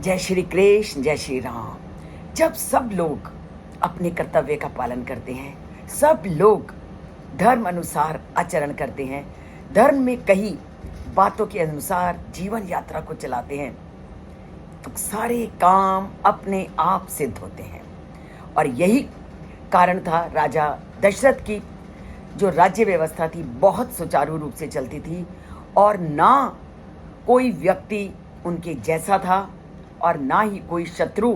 जय श्री कृष्ण, जय श्री राम। जब सब लोग अपने कर्तव्य का पालन करते हैं, सब लोग धर्म अनुसार आचरण करते हैं, धर्म में कही बातों के अनुसार जीवन यात्रा को चलाते हैं, तो सारे काम अपने आप सिद्ध होते हैं। और यही कारण था राजा दशरथ की जो राज्य व्यवस्था थी बहुत सुचारू रूप से चलती थी और ना कोई व्यक्ति उनके जैसा था और ना ही कोई शत्रु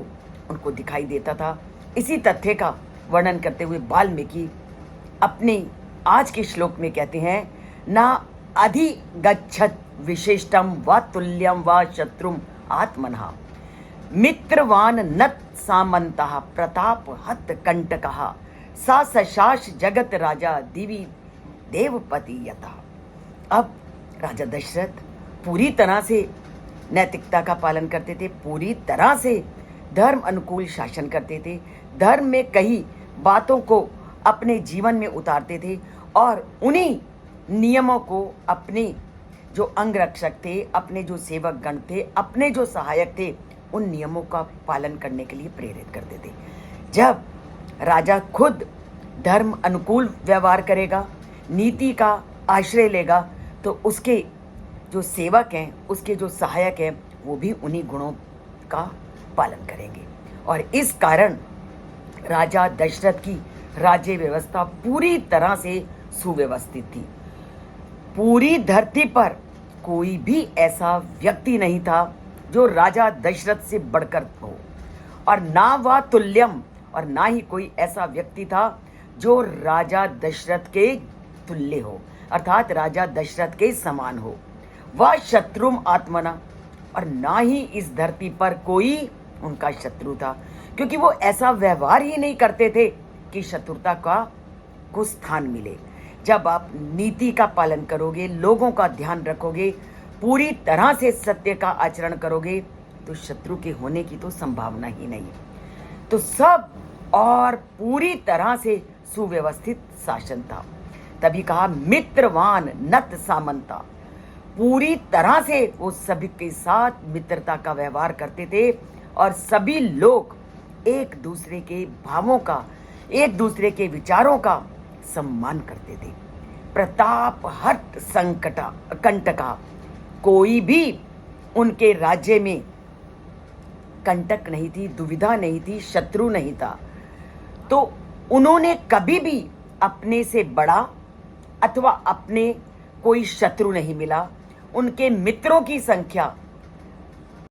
उनको दिखाई देता था। इसी तथ्य का वर्णन करते हुए वाल्मीकि अपने आज के श्लोक में कहते हैं, ना अधिगच्छत विशिष्टम व तुल्यम व शत्रुम आत्मनः मित्रवान नत सामंतः प्रताप हत कंटकः सा सशास जगत राजा दिवि देवपति यथा। अब राजा दशरथ पूरी तरह से नैतिकता का पालन करते थे, पूरी तरह से धर्म अनुकूल शासन करते थे, धर्म में कही बातों को अपने जीवन में उतारते थे और उन्हीं नियमों को अपने जो अंगरक्षक थे, अपने जो सेवक गण थे, अपने जो सहायक थे, उन नियमों का पालन करने के लिए प्रेरित करते थे। जब राजा खुद धर्म अनुकूल व्यवहार करेगा, नीति का आश्रय लेगा, तो उसके जो सेवक हैं, उसके जो सहायक हैं, वो भी उन्हीं गुणों का पालन करेंगे। और इस कारण राजा दशरथ की राज्य व्यवस्था पूरी तरह से सुव्यवस्थित थी। पूरी धरती पर कोई भी ऐसा व्यक्ति नहीं था जो राजा दशरथ से बढ़कर हो, और ना वह तुल्यम, और ना ही कोई ऐसा व्यक्ति था जो राजा दशरथ के तुल्य हो, अर्थात राजा दशरथ के समान हो। वह शत्रुम आत्मना, और ना ही इस धरती पर कोई उनका शत्रु था, क्योंकि वो ऐसा व्यवहार ही नहीं करते थे कि शत्रुता का को स्थान मिले। जब आप नीति का पालन करोगे, लोगों का ध्यान रखोगे, पूरी तरह से सत्य का आचरण करोगे, तो शत्रु के होने की तो संभावना ही नहीं। तो सब और पूरी तरह से सुव्यवस्थित शासन था। तभी कहा मित्रवान नत सामंता, पूरी तरह से वो सभी के साथ मित्रता का व्यवहार करते थे और सभी लोग एक दूसरे के भावों का, एक दूसरे के विचारों का सम्मान करते थे। प्रताप हट संकटा कंटका, कोई भी उनके राज्य में कंटक नहीं थी, दुविधा नहीं थी, शत्रु नहीं था। तो उन्होंने कभी भी अपने से बड़ा अथवा अपने कोई शत्रु नहीं मिला। उनके मित्रों की संख्या